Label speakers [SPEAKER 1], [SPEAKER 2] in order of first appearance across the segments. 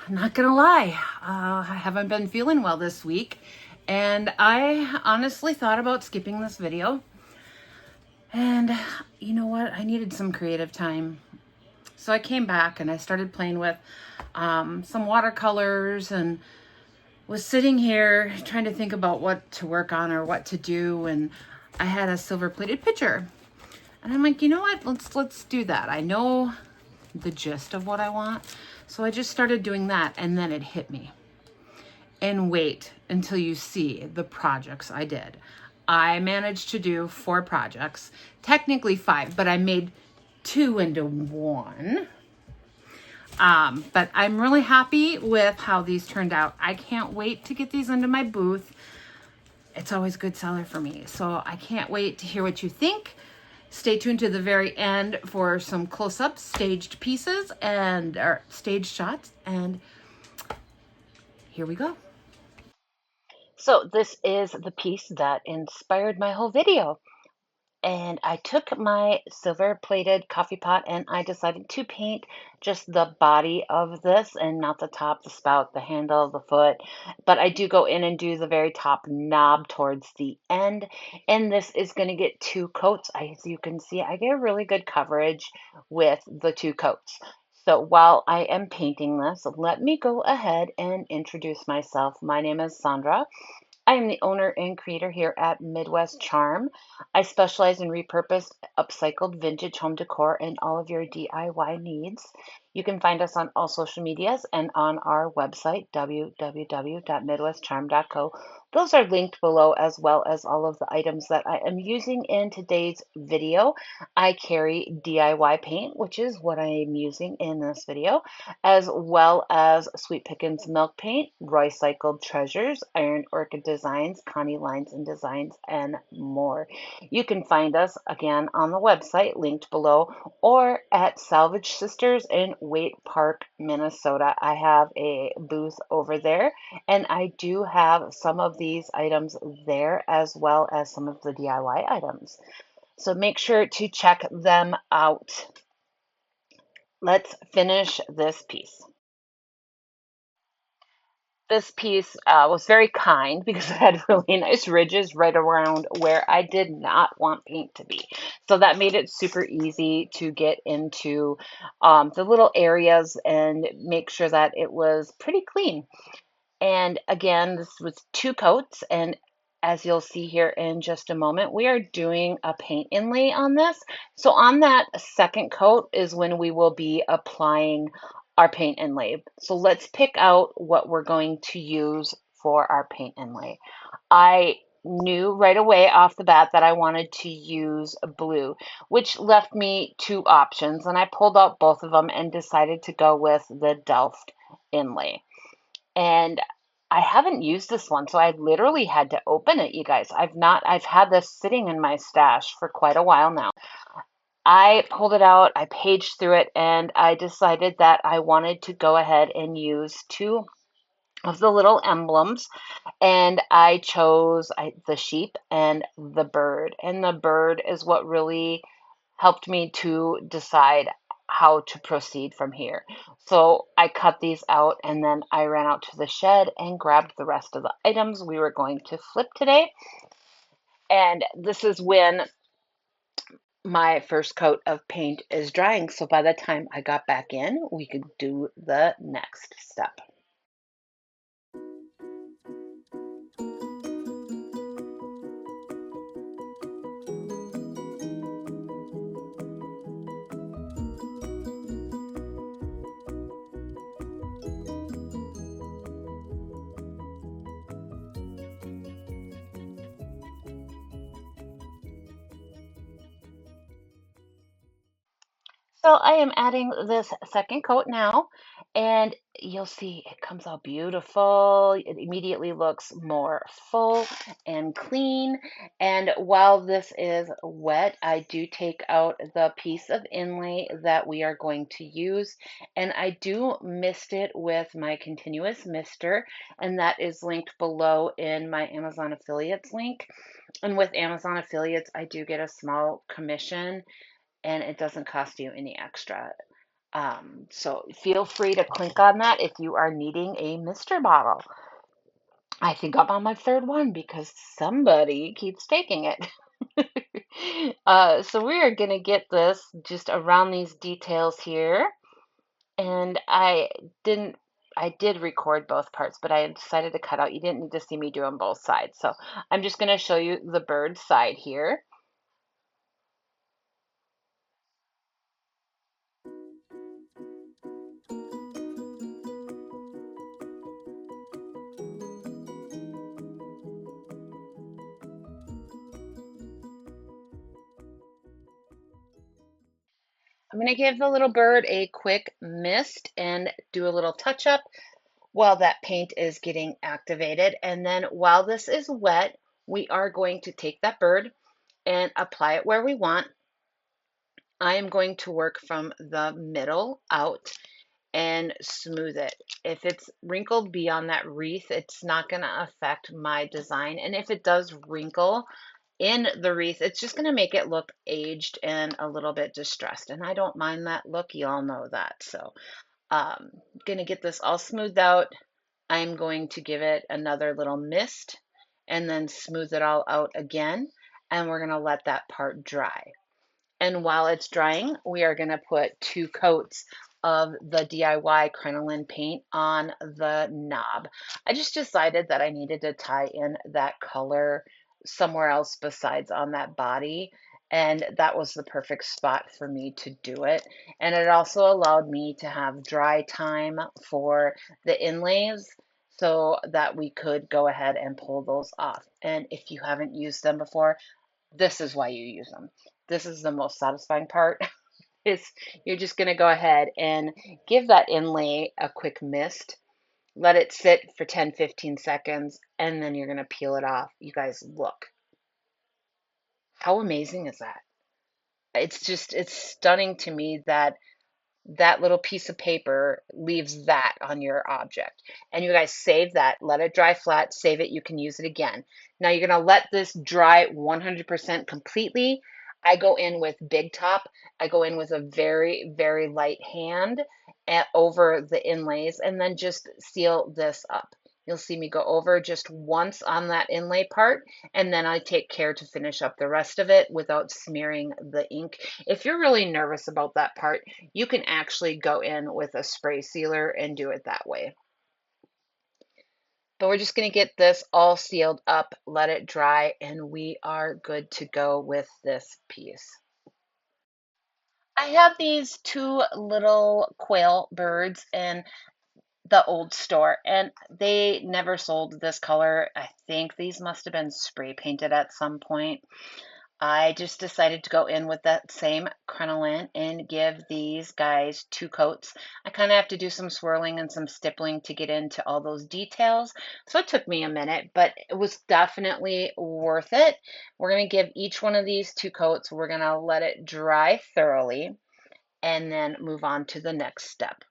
[SPEAKER 1] I'm not gonna lie, I haven't been feeling well this week, and I honestly thought about skipping this video. And you know what? I needed some creative time. So I came back and I started playing with some watercolors and was sitting here trying to think about what to work on or what to do. And I had a silver plated pitcher. And I'm like, you know what? Let's do that. I know the gist of what I want. So I just started doing that, and then it hit me. And wait until you see the projects I did. I managed to do 4 projects, technically 5, but I made 2 into 1. But I'm really happy with how these turned out. I can't wait to get these into my booth. It's always a good seller for me. So I can't wait to hear what you think. Stay tuned to the very end for some close-up staged pieces or staged shots. And here we go. So this is the piece that inspired my whole video. And I took my silver plated coffee pot and I decided to paint just the body of this and not the top, the spout, the handle, the foot. But I do go in and do the very top knob towards the end. And this is going to get 2 coats. As you can see, I get a really good coverage with the 2 coats. So while I am painting this, let me go ahead and introduce myself. My name is Sandra. I am the owner and creator here at Midwest Charm. I specialize in repurposed, upcycled vintage home decor and all of your DIY needs. You can find us on all social medias and on our website, www.midwestcharm.co. Those are linked below, as well as all of the items that I am using in today's video. I carry DIY paint, which is what I am using in this video, as well as Sweet Pickins milk paint, Roy Cycled Treasures, Iron Orchid Designs, Connie Lines and Designs, and more. You can find us again on the website linked below or at Salvage Sisters in Waite Park, Minnesota. I have a booth over there, and I do have some of these items there as well as some of the DIY items. So make sure to check them out. Let's finish this piece. This piece was very kind because it had really nice ridges right around where I did not want paint to be. So that made it super easy to get into the little areas and make sure that it was pretty clean. And again, this was 2 coats, and as you'll see here in just a moment, we are doing a paint inlay on this. So on that second coat is when we will be applying our paint inlay. So let's pick out what we're going to use for our paint inlay. I knew right away off the bat that I wanted to use blue, which left me 2 options, and I pulled out both of them and decided to go with the Delft inlay. And I haven't used this one, so I literally had to open it, you guys. I've had this sitting in my stash for quite a while now. I pulled it out, I paged through it, and I decided that I wanted to go ahead and use 2 of the little emblems, and I chose the sheep and the bird. And the bird is what really helped me to decide how to proceed from here. So I cut these out and then I ran out to the shed and grabbed the rest of the items we were going to flip today. And this is when my first coat of paint is drying. So by the time I got back in, we could do the next step. So I am adding this second coat now, and you'll see it comes out beautiful. It immediately looks more full and clean. And while this is wet, I do take out the piece of inlay that we are going to use, and I do mist it with my continuous mister, and that is linked below in my Amazon affiliates link. And with Amazon affiliates, I do get a small commission and it doesn't cost you any extra. So feel free to click on that if you are needing a mister bottle. I think I'm on my third one because somebody keeps taking it. So we are going to get this just around these details here. And didn't, I did record both parts, but I decided to cut out. You didn't need to see me doing both sides. So I'm just going to show you the bird side here. I'm going to give the little bird a quick mist and do a little touch up while that paint is getting activated. And then while this is wet, we are going to take that bird and apply it where we want. I am going to work from the middle out and smooth it. If it's wrinkled beyond that wreath, it's not going to affect my design. And if it does wrinkle in the wreath, it's just going to make it look aged and a little bit distressed. And I don't mind that look. You all know that. So going to get this all smoothed out. I'm going to give it another little mist and then smooth it all out again. And we're going to let that part dry. And while it's drying, we are going to put 2 coats of the DIY crinoline paint on the knob. I just decided that I needed to tie in that color somewhere else besides on that body. And that was the perfect spot for me to do it. And it also allowed me to have dry time for the inlays so that we could go ahead and pull those off. And if you haven't used them before, this is why you use them. This is the most satisfying part is you're just going to go ahead and give that inlay a quick mist, let it sit for 10-15 seconds, and then you're going to peel it off. You guys, look. How amazing is that? It's stunning to me that that little piece of paper leaves that on your object. And you guys save that, let it dry flat, save it, you can use it again. Now you're gonna let this dry 100% completely. I go in with Big Top. I go in with a very, very light hand over the inlays and then just seal this up. You'll see me go over just once on that inlay part, and then I take care to finish up the rest of it without smearing the ink. If you're really nervous about that part, you can actually go in with a spray sealer and do it that way. But we're just going to get this all sealed up, let it dry, and we are good to go with this piece. I have these 2 little quail birds in the old store, and they never sold this color. I think these must have been spray painted at some point. I just decided to go in with that same crinoline and give these guys 2 coats. I kind of have to do some swirling and some stippling to get into all those details. So it took me a minute, but it was definitely worth it. We're going to give each one of these 2 coats. We're going to let it dry thoroughly and then move on to the next step.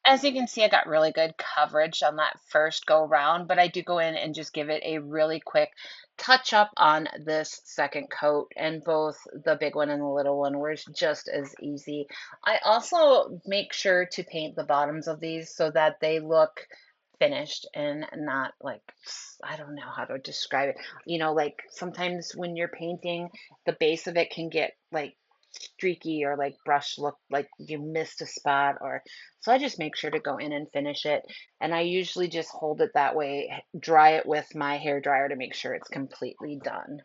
[SPEAKER 1] As you can see, I got really good coverage on that first go round, but I do go in and just give it a really quick touch up on this second coat, and both the big one and the little one were just as easy. I also make sure to paint the bottoms of these so that they look finished and not like, I don't know how to describe it. Like sometimes when you're painting, the base of it can get like streaky or like brush look like you missed a spot, or so I just make sure to go in and finish it. And I usually just hold it that way, dry it with my hair dryer to make sure it's completely done.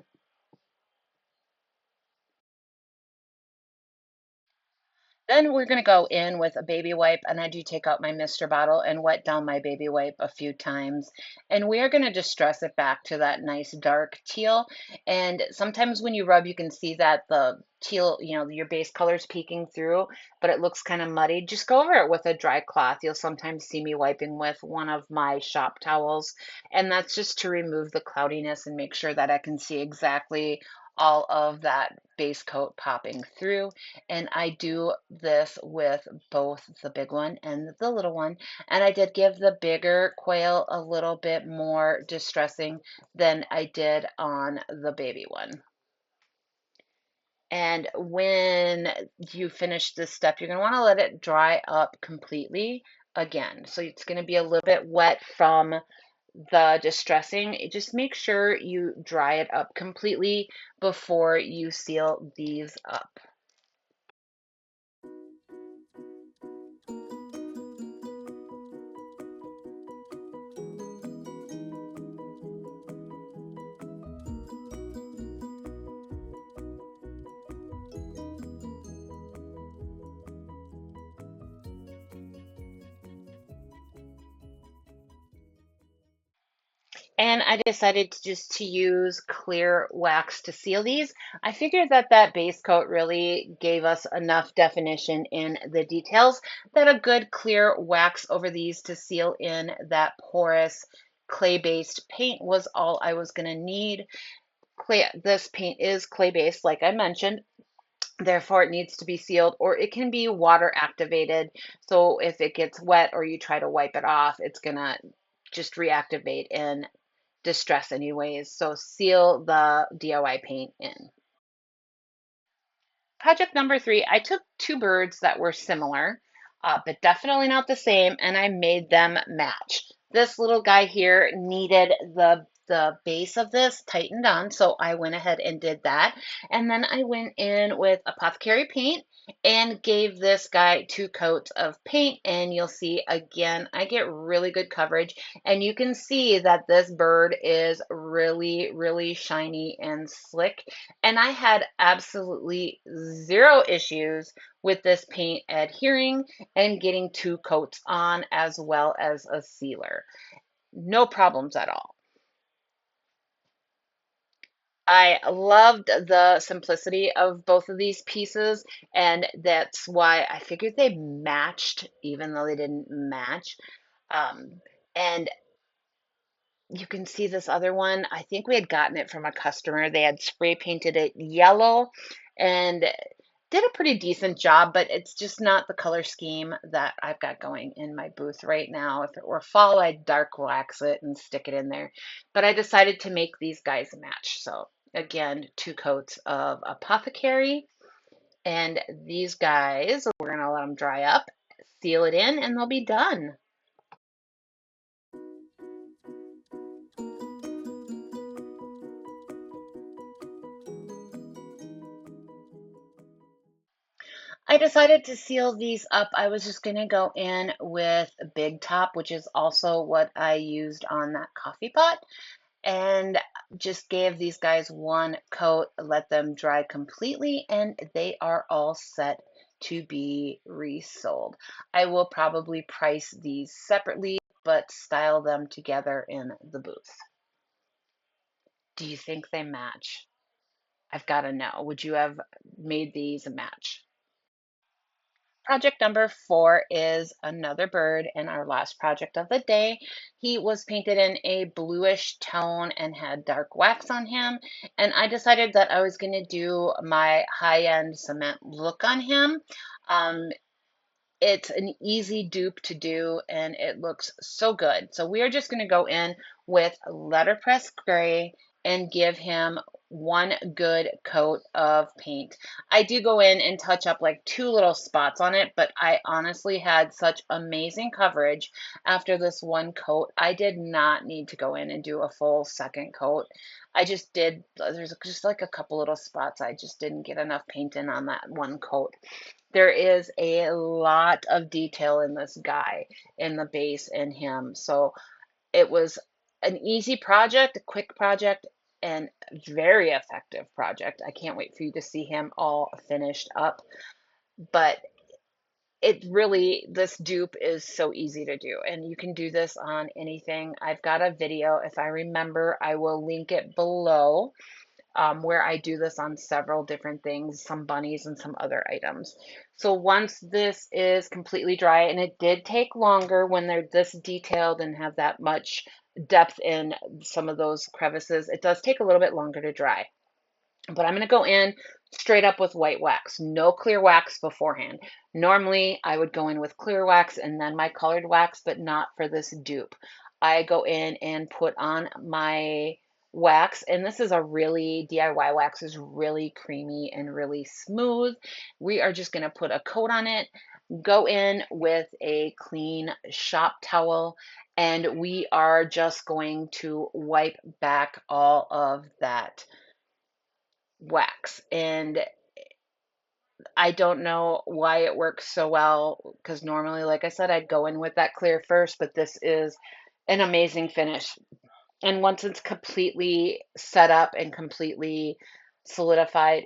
[SPEAKER 1] Then we're going to go in with a baby wipe, and I do take out my mister bottle and wet down my baby wipe a few times. And we are going to distress it back to that nice dark teal. And sometimes when you rub, you can see that the teal, your base color's peeking through, but it looks kind of muddy. Just go over it with a dry cloth. You'll sometimes see me wiping with one of my shop towels, and that's just to remove the cloudiness and make sure that I can see exactly all of that base coat popping through. And I do this with both the big one and the little one. And I did give the bigger quail a little bit more distressing than I did on the baby one. And when you finish this step, you're going to want to let it dry up completely again. So it's going to be a little bit wet from the distressing. Just make sure you dry it up completely before you seal these up. And I decided just to use clear wax to seal these. I figured that that base coat really gave us enough definition in the details that a good clear wax over these to seal in that porous clay-based paint was all I was going to need. This paint is clay-based, like I mentioned. Therefore, it needs to be sealed, or it can be water activated. So if it gets wet or you try to wipe it off, it's gonna just reactivate and distress anyways. So seal the DIY paint in. Project number 3, I took two birds that were similar, but definitely not the same, and I made them match. This little guy here needed the base of this tightened on, so I went ahead and did that. And then I went in with apothecary paint and gave this guy 2 coats of paint, and you'll see again, I get really good coverage, and you can see that this bird is really, really shiny and slick. And I had absolutely zero issues with this paint adhering and getting 2 coats on as well as a sealer. No problems at all. I loved the simplicity of both of these pieces, and that's why I figured they matched, even though they didn't match. Um, and you can see this other one. I think we had gotten it from a customer. They had spray painted it yellow and did a pretty decent job, but it's just not the color scheme that I've got going in my booth right now. If it were fall, I'd dark wax it and stick it in there. But I decided to make these guys match. So again, 2 coats of apothecary, and these guys, we're gonna let them dry up, seal it in, and they'll be done. I decided to seal these up. I was just going to go in with Big Top, which is also what I used on that coffee pot, and just gave these guys 1 coat, let them dry completely, and they are all set to be resold. I will probably price these separately, but style them together in the booth. Do you think they match? I've got to know. Would you have made these a match? Project number 4 is another bird in our last project of the day. He was painted in a bluish tone and had dark wax on him. And I decided that I was going to do my high-end cement look on him. Um, it's an easy dupe to do and it looks so good. So we are just going to go in with letterpress gray and give him one good coat of paint. I do go in and touch up like 2 little spots on it, but I honestly had such amazing coverage after this one coat. I did not need to go in and do a full second coat. I just did, there's just like a couple little spots. I just didn't get enough paint in on that one coat. There is a lot of detail in this guy, in the base and him. So it was an easy project, a quick project, and very effective project. I can't wait for you to see him all finished up. But it really, this dupe is so easy to do, and you can do this on anything. I've got a video. If I remember, I will link it below, where I do this on several different things, some bunnies and some other items. So once this is completely dry, and it did take longer when they're this detailed and have that much depth in some of those crevices, it does take a little bit longer to dry. But I'm going to go in straight up with white wax, no clear wax beforehand. Normally, I would go in with clear wax and then my colored wax, but not for this dupe. I go in and put on my wax, and this is a really, DIY wax is really creamy and really smooth. We are just going to put a coat on it, go in with a clean shop towel, and we are just going to wipe back all of that wax. And I don't know why it works so well, because normally, like I said, I'd go in with that clear first, but this is an amazing finish. And once it's completely set up and completely solidified,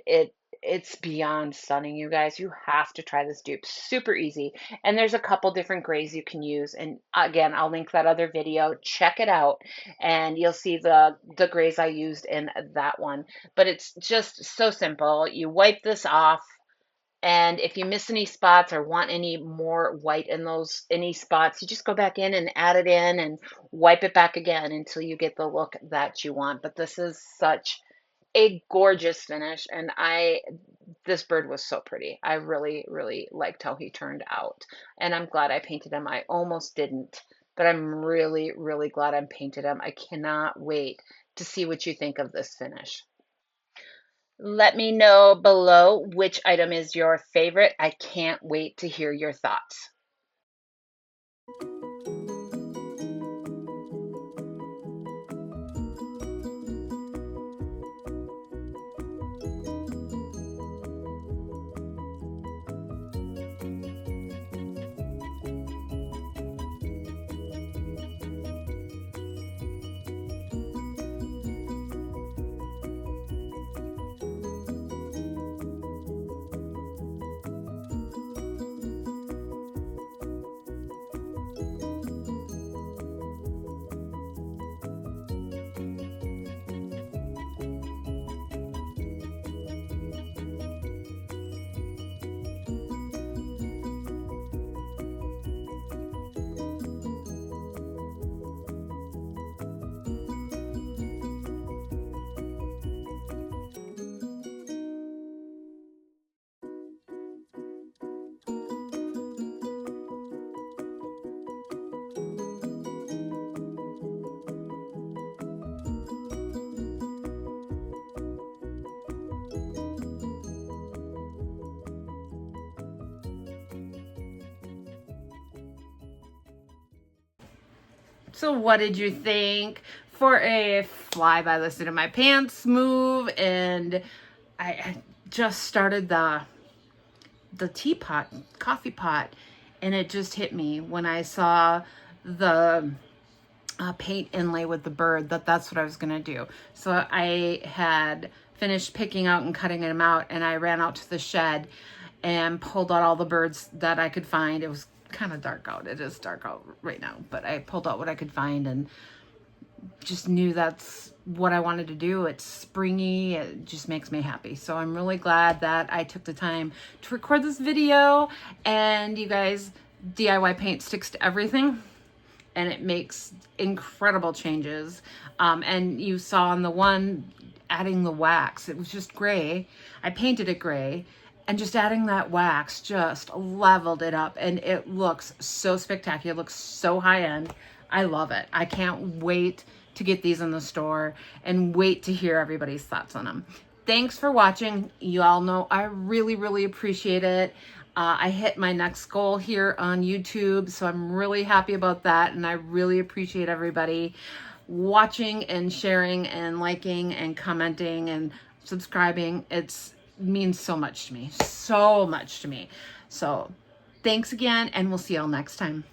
[SPEAKER 1] it's beyond stunning, you guys. You have to try this dupe. Super easy. And there's a couple different grays you can use. And again, I'll link that other video. Check it out and you'll see the grays I used in that one. But it's just so simple. You wipe this off. And if you miss any spots or want any more white in those any spots, you just go back in and add it in and wipe it back again until you get the look that you want. But this is such a gorgeous finish, and this bird was so pretty. I really, really liked how he turned out, and I'm glad I painted him. I almost didn't, but I'm really, really glad I painted him. I cannot wait to see what you think of this finish. Let me know below which item is your favorite. I can't wait to hear your thoughts. So what did you think? For a fly by the seat of my pants move, and I just started the teapot, coffee pot, and it just hit me when I saw the paint inlay with the bird that's what I was gonna do. So I had finished picking out and cutting them out, and I ran out to the shed and pulled out all the birds that I could find. It was kind of dark out. It is dark out right now, but I pulled out what I could find and just knew that's what I wanted to do. It's springy. It just makes me happy. So I'm really glad that I took the time to record this video. And you guys, DIY paint sticks to everything, and it makes incredible changes. And you saw on the one adding the wax, it was just gray. I painted it gray, and just adding that wax just leveled it up, and it looks so spectacular. It looks so high end. I love it. I can't wait to get these in the store and wait to hear everybody's thoughts on them. Thanks for watching. You all know I really, really appreciate it. I hit my next goal here on YouTube, so I'm really happy about that, and I really appreciate everybody watching and sharing and liking and commenting and subscribing. It means so much to me, so much to me. So thanks again, and we'll see y'all next time.